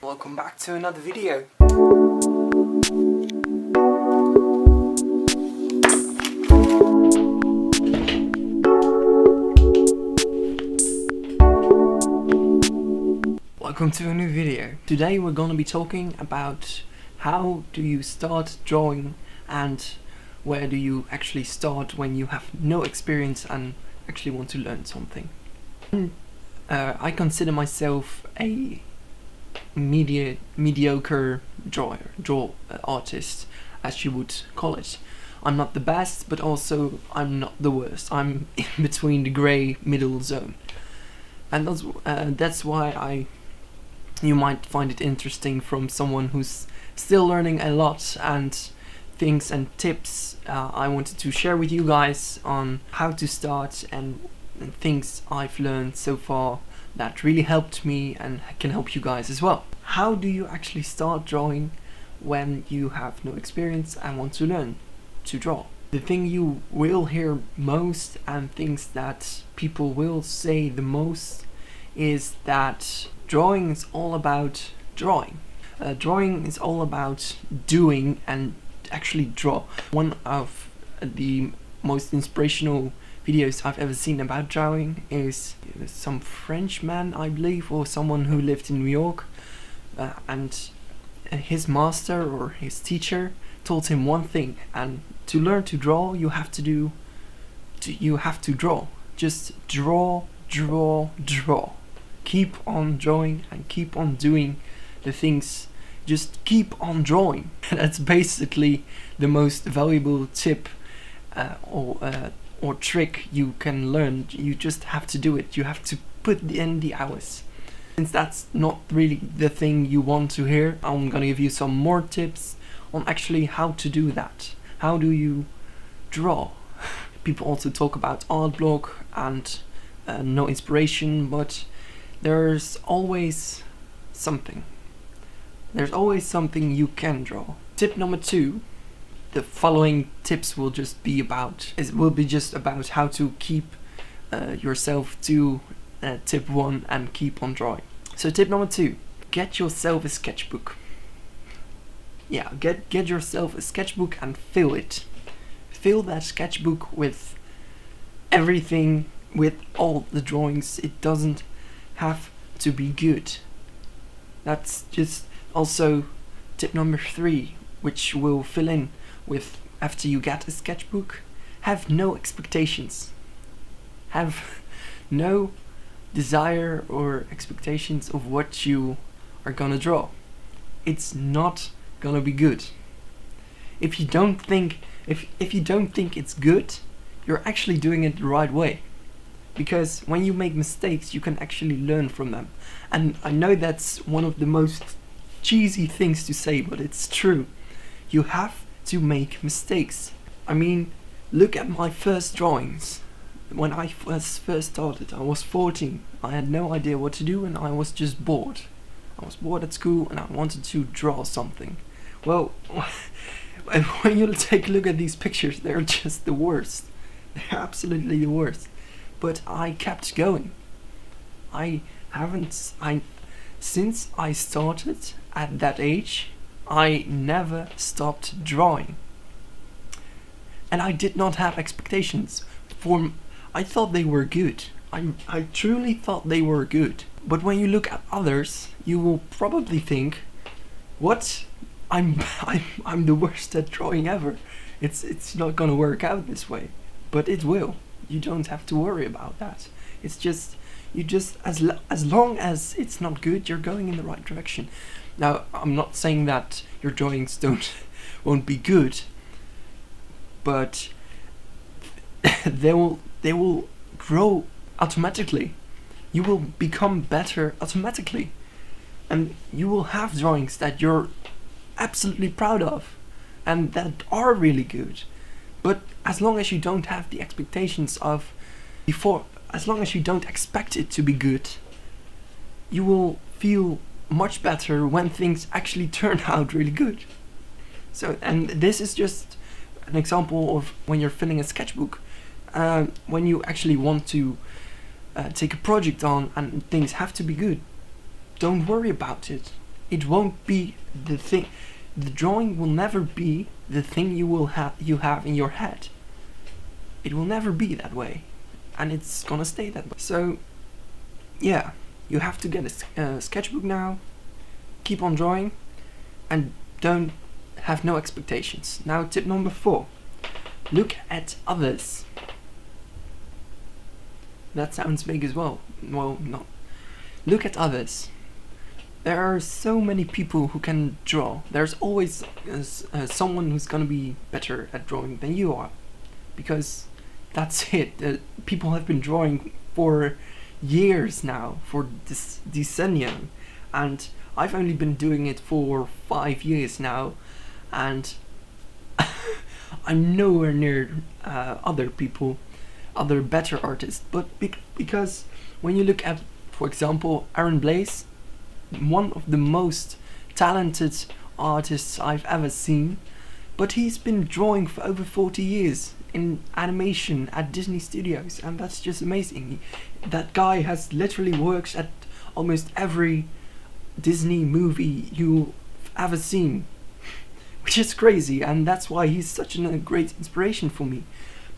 Welcome back to another video. Welcome to a new video. Today we're gonna be talking about how do you start drawing and where do you actually start when you have no experience and actually want to learn something. I consider myself a mediocre artist, as you would call it. I'm not the best, but also I'm not the worst. I'm in between the grey middle zone, and that's why you might find it interesting from someone who's still learning a lot, and things and tips I wanted to share with you guys on how to start and things I've learned so far that really helped me and can help you guys as well. How do you actually start drawing when you have no experience and want to learn to draw? The thing you will hear most and things that people will say the most is that drawing is all about drawing. Drawing is all about doing and actually draw. One of the most inspirational videos I've ever seen about drawing is some French man, I believe, or someone who lived in New York, and his master or his teacher told him one thing, and to learn to draw you have to draw. Just draw. Keep on drawing and keep on doing the things. Just keep on drawing. That's basically the most valuable tip or trick you can learn. You just have to do it. You have to put in the hours. Since that's not really the thing you want to hear, I'm gonna give you some more tips on actually how to do that. How do you draw? People also talk about art block and no inspiration, but there's always something. There's always something you can draw. Tip number 2. The following tips will just be about how to keep yourself to tip 1 and keep on drawing. So tip number 2, get yourself a sketchbook. Yeah, get yourself a sketchbook and fill it. Fill that sketchbook with everything, with all the drawings. It doesn't have to be good. That's just also tip number 3, which will fill in with after you get a sketchbook. Have no expectations. Have no desire or expectations of what you are gonna draw. It's not gonna be good. If you don't think it's good, you're actually doing it the right way. Because when you make mistakes, you can actually learn from them. And I know that's one of the most cheesy things to say, but it's true. You have to make mistakes. I mean, look at my first drawings. When I first started, I was 14. I had no idea what to do and I was just bored. I was bored at school and I wanted to draw something. Well, when you take a look at these pictures, they're just the worst. They're absolutely the worst. But I kept going. Since I started at that age, I never stopped drawing. And I did not have expectations. I thought they were good. I truly thought they were good. But when you look at others, you will probably think, what? I'm the worst at drawing ever. It's not gonna work out this way. But it will. You don't have to worry about that. It's just as long as it's not good, you're going in the right direction. Now, I'm not saying that your drawings won't be good, but they will grow automatically. You will become better automatically, and you will have drawings that you're absolutely proud of and that are really good. But as long as you don't have the expectations of before, as long as you don't expect it to be good, you will feel much better when things actually turn out really good. So, and this is just an example of when you're filling a sketchbook. When you actually want to take a project on and things have to be good, don't worry about it. it won't be the thing. The drawing will never be the thing you have in your head. It will never be that way, and it's gonna stay that way. So yeah, you have to get a sketchbook now, keep on drawing, and don't have no expectations. Now tip number 4, look at others. That sounds big as well. Well, no. Look at others. There are so many people who can draw. There's always someone who's gonna be better at drawing than you are, because that's it. People have been drawing for years now, for this decennium, and I've only been doing it for 5 years now, and I'm nowhere near other people, other better artists. But because when you look at, for example, Aaron Blaze, one of the most talented artists I've ever seen, but he's been drawing for over 40 years in animation at Disney Studios, and that's just amazing. That guy has literally worked at almost every Disney movie you've ever seen, which is crazy, and that's why he's such a great inspiration for me.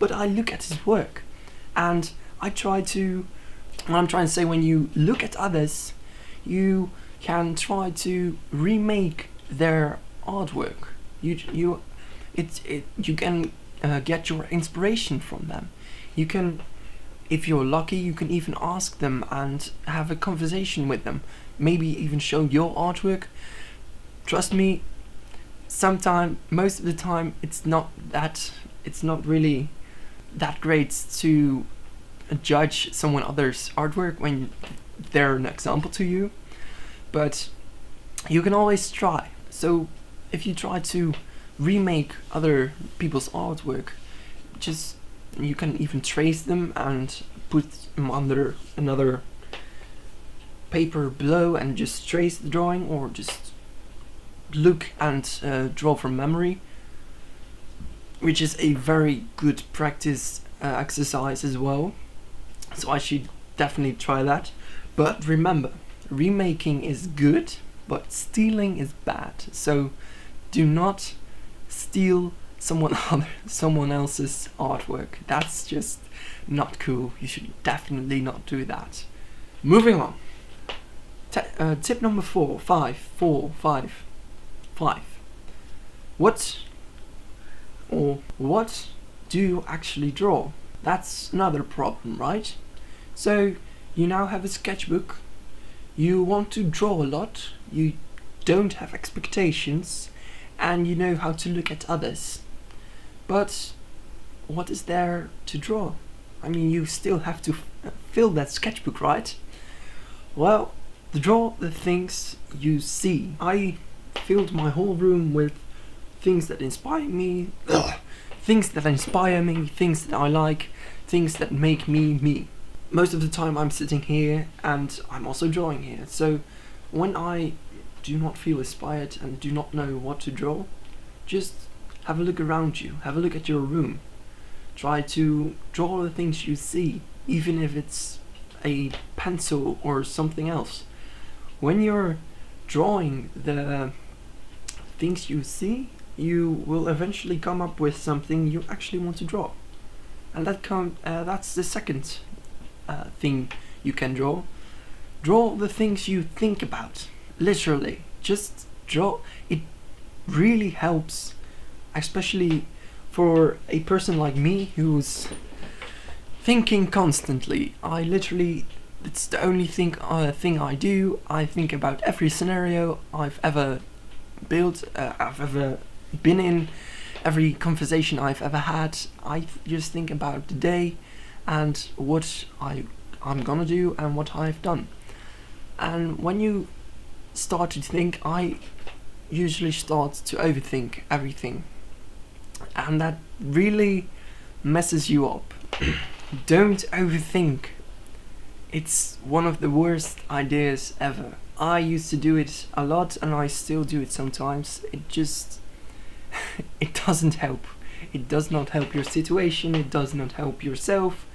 But I look at his work, and what I'm trying to say, when you look at others, you can try to remake their artwork. You can get your inspiration from them. You can, if you're lucky, you can even ask them and have a conversation with them. Maybe even show your artwork. Trust me, most of the time, it's not really that great to judge someone else's artwork when they're an example to you, but you can always try. So if you try to remake other people's artwork, you can even trace them and put them under another paper below and just trace the drawing, or just look and draw from memory, which is a very good practice exercise as well. So I should definitely try that. But remember, remaking is good, but stealing is bad. So do not steal someone else's artwork. That's just not cool. You should definitely not do that. Moving on. Tip number 4. What do you actually draw? That's another problem, right? So you now have a sketchbook, you want to draw a lot, you don't have expectations, and you know how to look at others. But what is there to draw? I mean, you still have to fill that sketchbook, right? Well, draw the things you see. I filled my whole room with things that inspire me, things that I like, things that make me me. Most of the time I'm sitting here and I'm also drawing here. So when I do not feel inspired and do not know what to draw, just have a look around you, have a look at your room. Try to draw the things you see, even if it's a pencil or something else. When you're drawing the things you see, you will eventually come up with something you actually want to draw. And that's the second thing you can draw. Draw the things you think about. Literally, just draw. It really helps, especially for a person like me who's thinking constantly. It's the only thing I do. I think about every scenario I've ever built, I've ever been in, every conversation I've ever had. I just think about the day and what I'm gonna do and what I've done. And when you start to think, I usually start to overthink everything, and that really messes you up. Don't overthink. It's one of the worst ideas ever. I used to do it a lot, and I still do it sometimes. It doesn't help. It does not help your situation. It does not help yourself.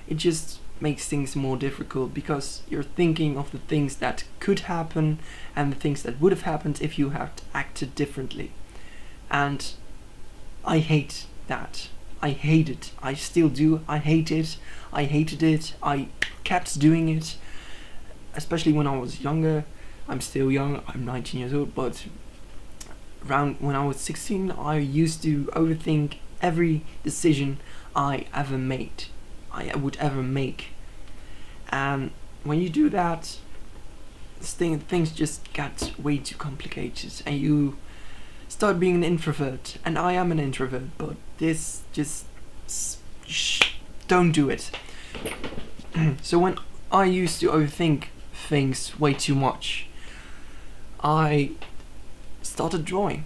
It just makes things more difficult because you're thinking of the things that could happen and the things that would have happened if you had acted differently. And I hate that. I hate it. I still do. I hate it. I hated it. I kept doing it, especially when I was younger. I'm still young. I'm 19 years old, but around when I was 16, I used to overthink every decision I would ever make. And when you do that, things just get way too complicated, and you start being an introvert. And I am an introvert, but this just don't do it. So when I used to overthink things way too much, I started drawing,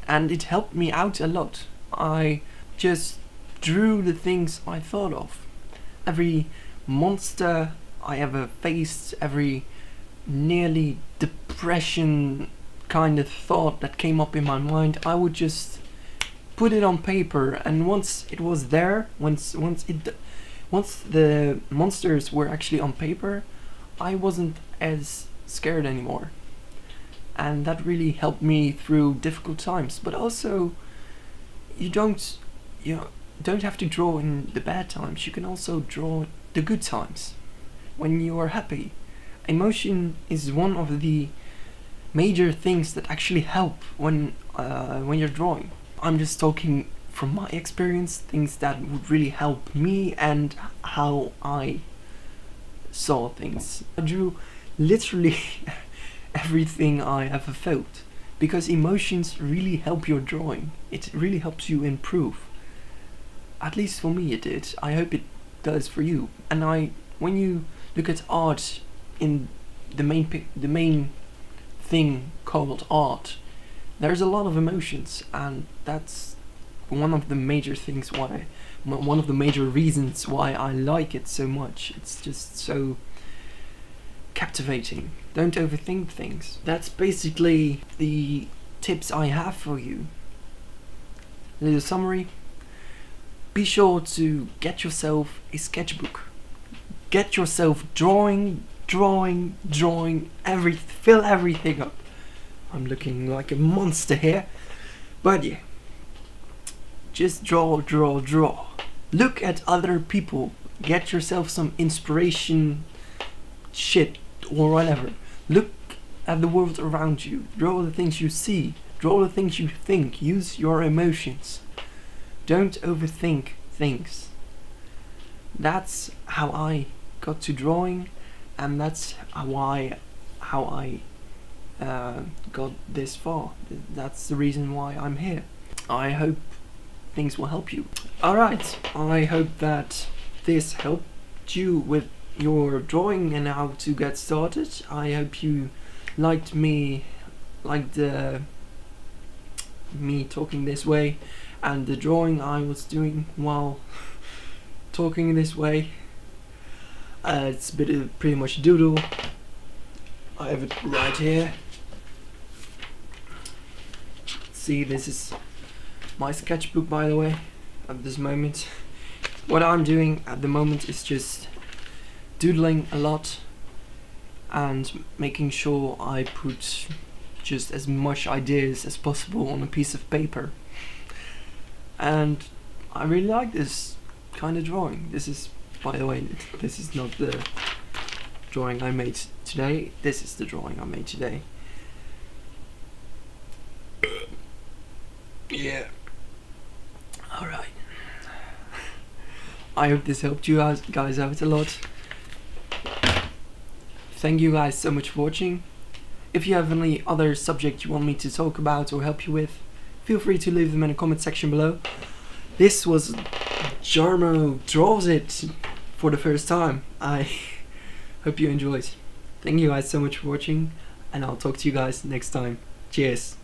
and it helped me out a lot. I just drew the things I thought of, every monster I ever faced, every nearly depression kind of thought that came up in my mind. I would just put it on paper, and once it was there, once the monsters were actually on paper, I wasn't as scared anymore. And that really helped me through difficult times. But also, you don't have to draw in the bad times. You can also draw the good times when you are happy. Emotion is one of the major things that actually help when you're drawing. I'm just talking from my experience, things that would really help me and how I saw things. I drew literally everything I ever felt, because emotions really help your drawing. It really helps you improve. At least for me it did. I hope it does for you. And when you look at art in the main thing called art, there's a lot of emotions, and that's one of the major reasons why I like it so much. It's just so captivating. Don't overthink things. That's basically the tips I have for you. A little summary. Be sure to get yourself a sketchbook. Get yourself drawing, fill everything up. I'm looking like a monster here, but yeah. Just draw. Look at other people. Get yourself some inspiration shit or whatever. Look at the world around you. Draw the things you see. Draw the things you think. Use your emotions. Don't overthink things. That's how I got to drawing, and that's how I got this far. That's the reason why I'm here. I hope things will help you. Alright, I hope that this helped you with your drawing and how to get started. I hope you liked me talking this way, and the drawing I was doing while talking this way. It's pretty much doodle. I have it right here. See, this is my sketchbook, by the way, at this moment. What I'm doing at the moment is just doodling a lot and making sure I put just as much ideas as possible on a piece of paper. And I really like this kind of drawing. This is, by the way, this is not the drawing I made today. This is the drawing I made today. Yeah. Alright. I hope this helped you guys out a lot. Thank you guys so much for watching. If you have any other subject you want me to talk about or help you with, feel free to leave them in the comment section below. This was Jarmo Draws It for the first time. I hope you enjoyed. Thank you guys so much for watching, and I'll talk to you guys next time. Cheers.